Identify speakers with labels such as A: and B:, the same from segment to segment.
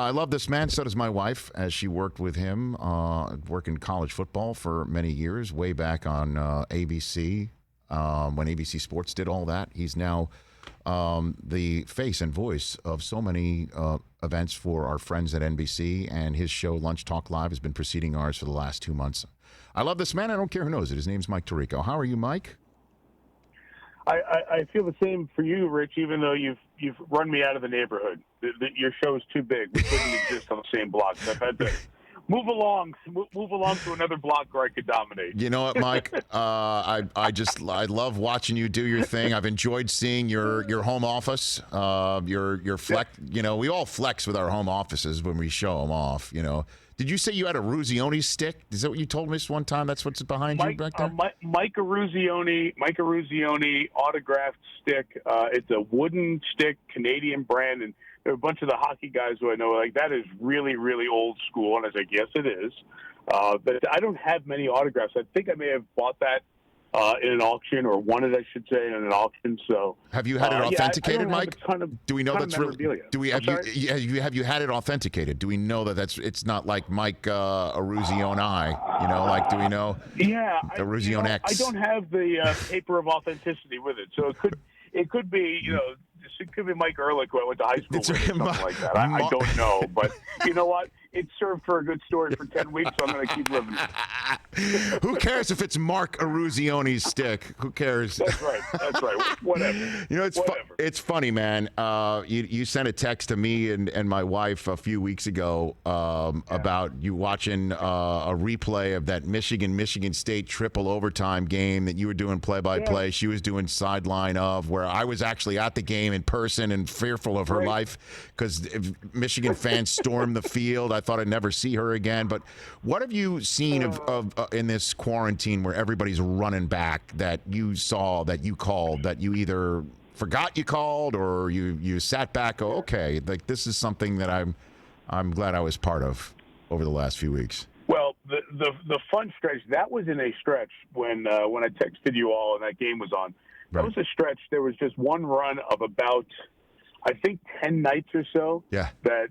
A: I love this man. So does my wife, as she worked with him, working college football for many years, way back on ABC, when ABC Sports did all that. He's now the face and voice of so many events for our friends at NBC, and his show, Lunch Talk Live, has been preceding ours for the last 2 months. I love this man. I don't care who knows it. His name's Mike Tirico. How are you, Mike?
B: I feel the same for you, Rich, even though you've run me out of the neighborhood. Your show is too big. We couldn't exist on the same block. So I've had to move along to another block where I could dominate.
A: You know what, Mike? I love watching you do your thing. I've enjoyed seeing your home office. Your flex. You know, we all flex with our home offices when we show them off. You know. Did you say you had a Ruzioni stick? Is that what you told me this one time? That's what's behind you back there?
B: Mike Ruzioni autographed stick. It's a wooden stick, Canadian brand, and there are a bunch of the hockey guys who I know like that is really, really old school. And I was like, yes, it is. But I don't have many autographs. I think I may have bought that in an auction, or won it, I should say, in an auction. So
A: have you had it authenticated,
B: I
A: Mike? Do we know that's really? Do we have you had it authenticated? Do we know that it's not like Mike Ruzioni? You know, like do we know?
B: Yeah,
A: Ruzioni X.
B: I don't have the paper of authenticity with it, so it could be it could be Mike Ehrlich who I went to high school with or something like that. I don't know, but you know what? It served for a good story for 10 weeks, so I'm going to keep living.
A: Who cares if it's Mark Aruzioni's stick? Who cares?
B: That's right. Whatever.
A: You know, it's funny, man. You sent a text to me and my wife a few weeks ago about you watching a replay of that Michigan State triple overtime game that you were doing play-by-play. Yeah. She was doing sideline of, where I was actually at the game in person and fearful of her life because Michigan fans stormed the field. I thought I'd never see her again. But what have you seen of in this quarantine where everybody's running back that you saw, that you called, that you either forgot you called or you sat back? Oh, okay, like this is something that I'm glad I was part of over the last few weeks.
B: Well, the fun stretch, that was in a stretch when I texted you all and that game was on. That was a stretch. There was just one run of about, I think, 10 nights or so.
A: Yeah.
B: That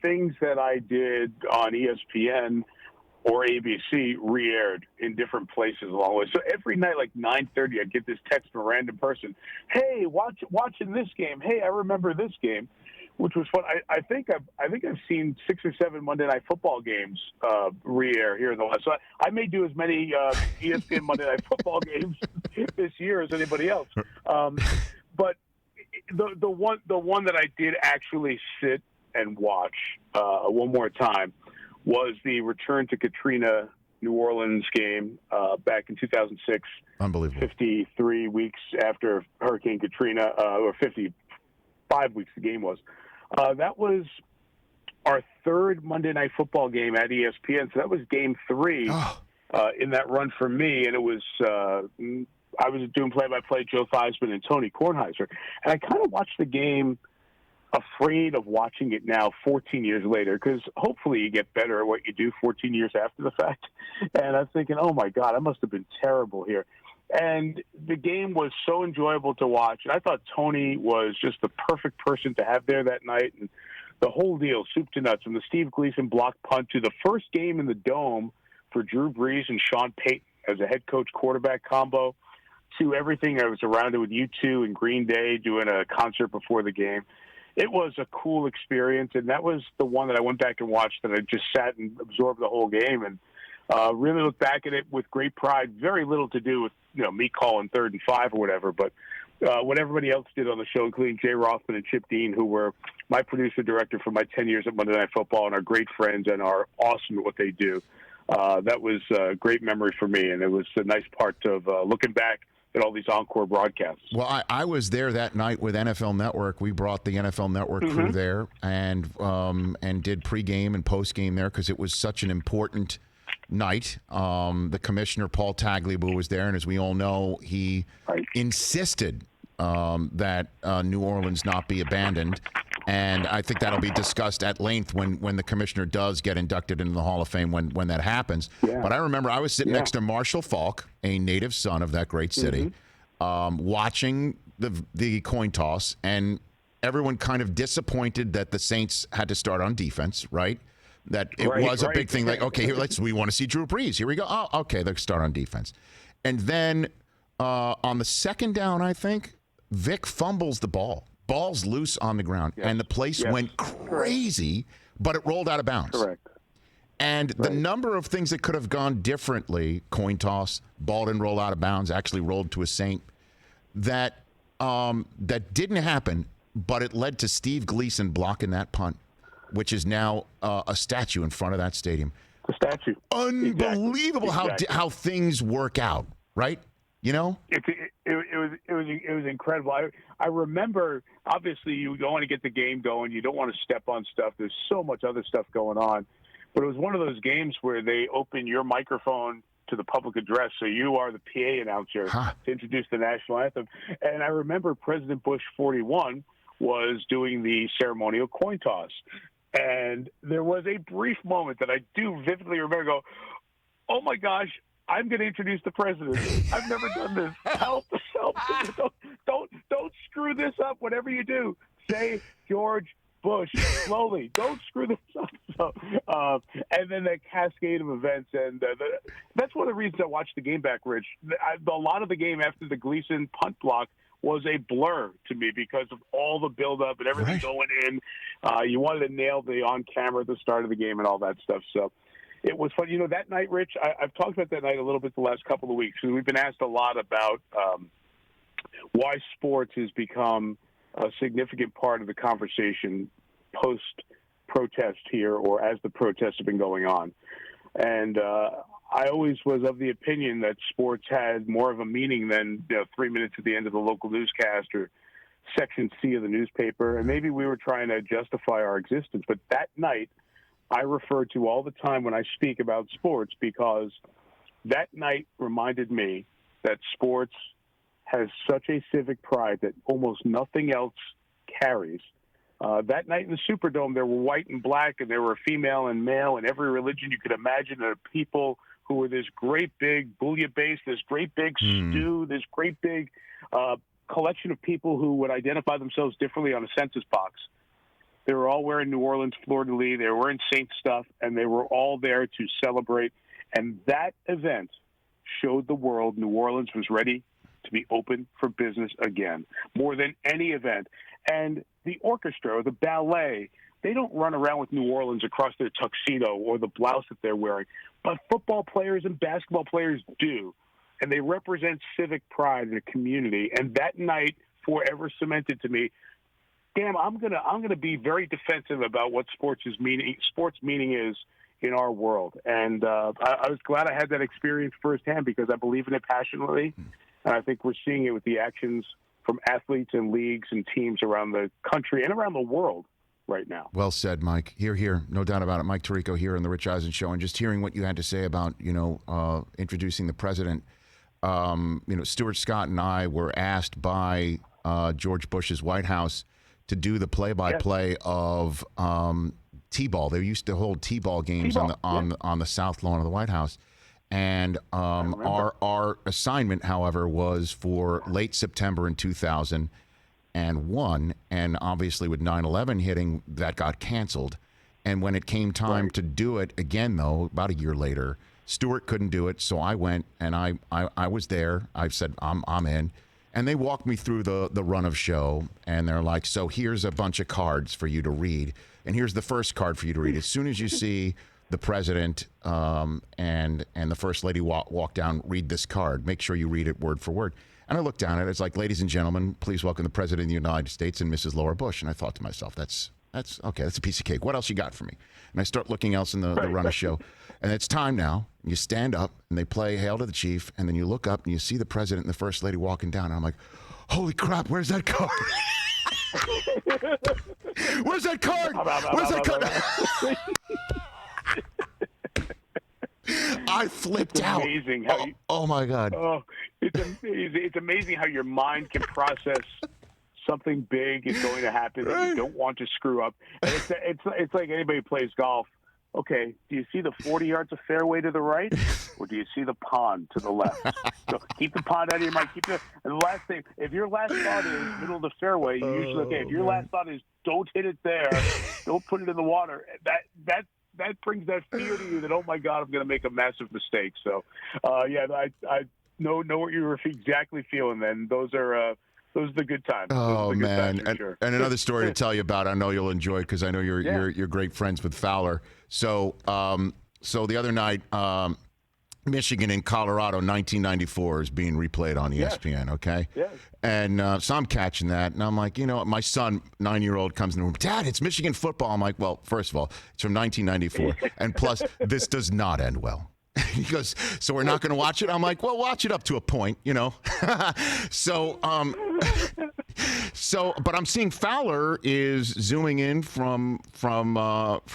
B: things that I did on ESPN or ABC re-aired in different places along the way. So every night, like 9:30, I'd get this text from a random person. Hey, watching this game. Hey, I remember this game, which was fun. I think I've seen 6 or 7 Monday Night Football games re-air here in the West. So I may do as many ESPN Monday Night Football games this year as anybody else. But the one that I did actually sit and watch one more time was the return to Katrina New Orleans game back in 2006.
A: Unbelievable.
B: 53 weeks after Hurricane Katrina, or 55 weeks the game was. That was our third Monday Night Football game at ESPN. So that was game 3 in that run for me. And it was I was doing play-by-play, Joe Theismann and Tony Kornheiser. And I kind of watched the game afraid of watching it now 14 years later, because hopefully you get better at what you do 14 years after the fact. And I'm thinking, oh my God, I must have been terrible here. And the game was so enjoyable to watch. And I thought Tony was just the perfect person to have there that night. And the whole deal, soup to nuts, from the Steve Gleason block punt to the first game in the Dome for Drew Brees and Sean Payton as a head coach quarterback combo, to everything that was around it with U2 and Green Day doing a concert before the game. It was a cool experience, and that was the one that I went back and watched, that I just sat and absorbed the whole game and really looked back at it with great pride. Very little to do with me calling 3rd and 5 or whatever, but what everybody else did on the show, including Jay Rothman and Chip Dean, who were my producer-director for my 10 years at Monday Night Football and are great friends and are awesome at what they do. That was a great memory for me, and it was a nice part of looking back at all these encore broadcasts.
A: Well, I was there that night with NFL Network. We brought the NFL Network crew there and did pregame and postgame there because it was such an important night. The commissioner, Paul Tagliabue, was there, and as we all know, he insisted that New Orleans not be abandoned. And I think that'll be discussed at length when the commissioner does get inducted into the Hall of Fame when that happens. Yeah. But I remember I was sitting next to Marshall Faulk, a native son of that great city, watching the coin toss. And everyone kind of disappointed that the Saints had to start on defense, right? That it was a big thing. Like, okay, here, we want to see Drew Brees. Here we go. Oh, okay, let's start on defense. And then on the second down, I think, Vic fumbles the ball. Ball's loose on the ground, and the place went crazy, but it rolled out of bounds.
B: Correct.
A: And the number of things that could have gone differently, coin toss, ball didn't roll out of bounds, actually rolled to a Saint, that didn't happen, but it led to Steve Gleason blocking that punt, which is now a statue in front of that stadium.
B: The statue.
A: Unbelievable how things work out, right? You know,
B: it was incredible. I remember, obviously, you don't want to get the game going. You don't want to step on stuff. There's so much other stuff going on. But it was one of those games where they open your microphone to the public address, so you are the PA announcer to introduce the national anthem. And I remember President Bush 41 was doing the ceremonial coin toss. And there was a brief moment that I do vividly remember go, oh, my gosh, I'm going to introduce the president. I've never done this. Help. Don't screw this up. Whatever you do, say George Bush slowly. Don't screw this up. So, and then that cascade of events. And that's one of the reasons I watched the game back, Rich. A lot of the game after the Gleason punt block was a blur to me because of all the buildup and everything going in. You wanted to nail the on camera at the start of the game and all that stuff. So it was fun. You know, that night, Rich, I've talked about that night a little bit the last couple of weeks. And we've been asked a lot about why sports has become a significant part of the conversation post-protest here or as the protests have been going on. And I always was of the opinion that sports had more of a meaning than 3 minutes at the end of the local newscast or Section C of the newspaper. And maybe we were trying to justify our existence. But that night, I refer to all the time when I speak about sports because that night reminded me that sports has such a civic pride that almost nothing else carries. That night in the Superdome, there were white and black, and there were female and male, and every religion you could imagine. There are people who were this great big bouillabaisse, this great big stew, this great big collection of people who would identify themselves differently on a census box. They were all wearing New Orleans fleur-de-lis. They were wearing Saint stuff, and they were all there to celebrate. And that event showed the world New Orleans was ready to be open for business again, more than any event. And the orchestra or the ballet, they don't run around with New Orleans across their tuxedo or the blouse that they're wearing. But football players and basketball players do. And they represent civic pride in a community. And that night forever cemented to me, damn, I'm gonna be very defensive about what sports meaning is in our world. And I was glad I had that experience firsthand because I believe in it passionately. And I think we're seeing it with the actions from athletes and leagues and teams around the country and around the world right now.
A: Well said, Mike. Here. No doubt about it. Mike Tirico here on the Rich Eisen Show. And just hearing what you had to say about, introducing the president. Stuart Scott and I were asked by George Bush's White House to do the play-by-play of T-ball. They used to hold T-ball games on the south lawn of the White House. And our assignment, however, was for late September in 2001. And obviously with 9/11 hitting, that got canceled. And when it came time to do it again, though, about a year later, Stuart couldn't do it. So I went and I was there. I said, I'm in. And they walked me through the run of show. And they're like, so here's a bunch of cards for you to read. And here's the first card for you to read. As soon as you see the president and the first lady walk down, read this card. Make sure you read it word for word. And I looked down at it. It's like, ladies and gentlemen, please welcome the president of the United States and Mrs. Laura Bush. And I thought to myself, that's okay. That's a piece of cake. What else you got for me? And I start looking else in the run of show. And it's time now. You stand up and they play Hail to the Chief. And then you look up and you see the president and the first lady walking down. And I'm like, holy crap, where's that card? Where's that card? Where's that card? I flipped out.
B: Amazing how
A: oh my God.
B: Oh, it's amazing. It's amazing how your mind can process something big is going to happen that you don't want to screw up. And it's like anybody who plays golf okay, do you see the 40 yards of fairway to the right, or do you see the pond to the left? So keep the pond out of your mind. And the last thing, if your last thought is middle of the fairway, you usually okay. If your last thought is don't hit it there, don't put it in the water, that brings that fear to you that, oh my God, I'm going to make a massive mistake. So, I know what you were exactly feeling then. Those are the good times.
A: Oh, man.
B: Times, sure.
A: And another story to tell you about, I know you'll enjoy, because I know you're great friends with Fowler. So the other night, Michigan and Colorado, 1994 is being replayed on ESPN, okay?
B: Yes.
A: And so I'm catching that, and I'm like, my son, 9-year-old, comes in the room, Dad, it's Michigan football. I'm like, well, first of all, it's from 1994, and plus, this does not end well. He goes, so we're not going to watch it? I'm like, well, watch it up to a point, So, but I'm seeing Fowler is zooming in from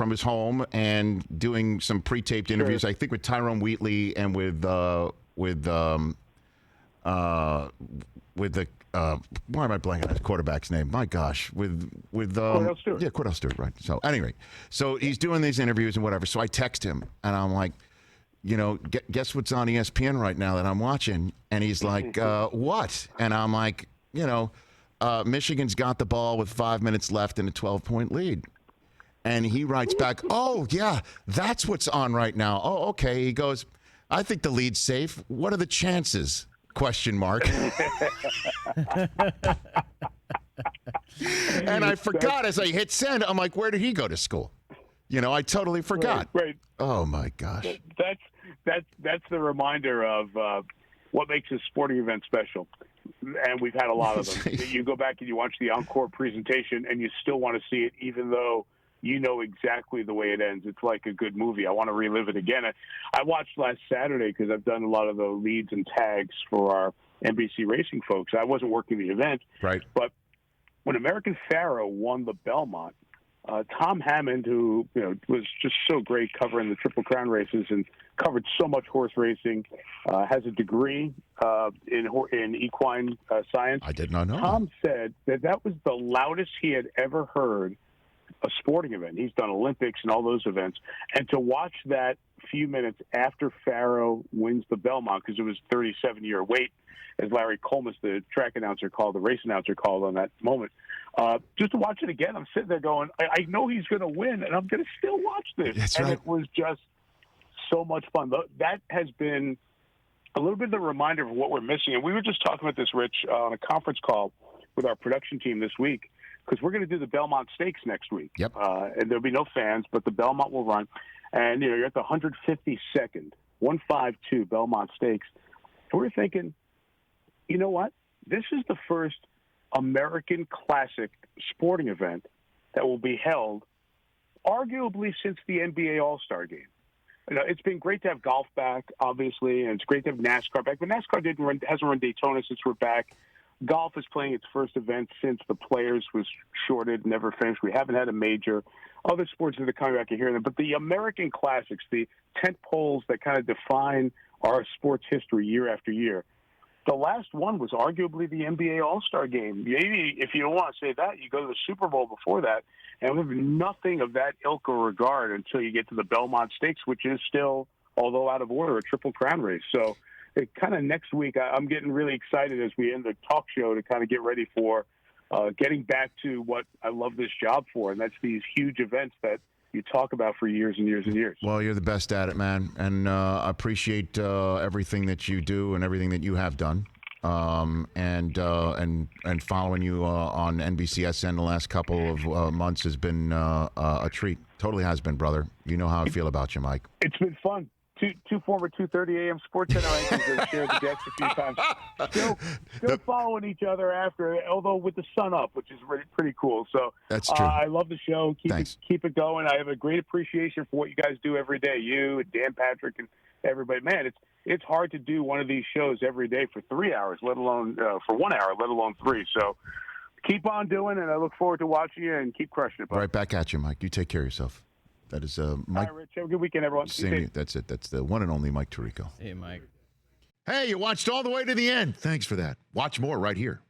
A: his home and doing some pre-taped interviews, I think with Tyrone Wheatley and with the why am I blanking on his quarterback's name? My gosh, with
B: Cordell Stewart.
A: Yeah, Cordell Stewart, right? So anyway, so he's doing these interviews and whatever. So I text him and I'm like, guess what's on ESPN right now that I'm watching? And he's like, what? And I'm like, Michigan's got the ball with 5 minutes left and a 12-point lead. And he writes back, oh, yeah, that's what's on right now. Oh, okay. He goes, I think the lead's safe. What are the chances? ? And I forgot as I hit send. I'm like, where did he go to school? I totally forgot.
B: Right.
A: Oh, my gosh.
B: That's the reminder of what makes a sporting event special. And we've had a lot of them. You go back and you watch the encore presentation and you still want to see it, even though you know exactly the way it ends. It's like a good movie. I want to relive it again. I watched last Saturday because I've done a lot of the leads and tags for our NBC racing folks. I wasn't working the event.
A: Right.
B: But when American Pharoah won the Belmont, Tom Hammond, who was just so great covering the Triple Crown races and covered so much horse racing, has a degree in equine science.
A: I did not know.
B: Tom said that was the loudest he had ever heard a sporting event. He's done Olympics and all those events, and to watch that few minutes after Pharoah wins the Belmont, because it was 37-year wait, as Larry Colmus, the track announcer, called, the race announcer called on that moment. Just to watch it again, I'm sitting there going, I know he's going to win, and I'm going to still watch this.
A: That's
B: and
A: right.
B: It was just so much fun. That has been a little bit of a reminder of what we're missing. And we were just talking about this, Rich, on a conference call with our production team this week, because we're going to do the Belmont Stakes next week.
A: Yep.
B: And there'll be no fans, but the Belmont will run. And, you're at the 152nd, 152 Belmont Stakes. And we're thinking, you know what? This is the first American classic sporting event that will be held arguably since the NBA All-Star Game. It's been great to have golf back, obviously, and it's great to have NASCAR back. But NASCAR hasn't run Daytona since we're back. Golf is playing its first event since the Players was shorted, never finished. We haven't had a major. Other sports that are coming back and hearing them. But the American classics, the tent poles that kind of define our sports history year after year, the last one was arguably the NBA All-Star Game. Maybe if you don't want to say that, you go to the Super Bowl before that, and we have nothing of that ilk or regard until you get to the Belmont Stakes, which is still, although out of order, a Triple Crown race. So it kind of next week, I'm getting really excited as we end the talk show to kind of get ready for getting back to what I love this job for, and that's these huge events that you talk about for years and years and years.
A: Well, you're the best at it, man, and I appreciate everything that you do and everything that you have done, and following you on NBCSN the last couple of months has been a treat. Totally has been, brother. You know how I feel about you, Mike.
B: It's been fun. Two former 2:30 a.m. Sports Center anchors have shared the decks a few times. Still following each other after, although with the sun up, which is pretty cool. So
A: that's true.
B: I love the show.
A: Thanks.
B: Keep it going. I have a great appreciation for what you guys do every day. You and Dan Patrick and everybody. Man, it's hard to do one of these shows every day for 3 hours, let alone for 1 hour, let alone three. So keep on doing, and I look forward to watching you and keep crushing it. Bud.
A: Right back at you, Mike. You take care of yourself. That is Mike.
B: All right, Rich. Have a good weekend, everyone.
A: That's it. That's the one and only Mike Tirico.
C: Hey, Mike.
A: Hey, you watched all the way to the end. Thanks for that. Watch more right here.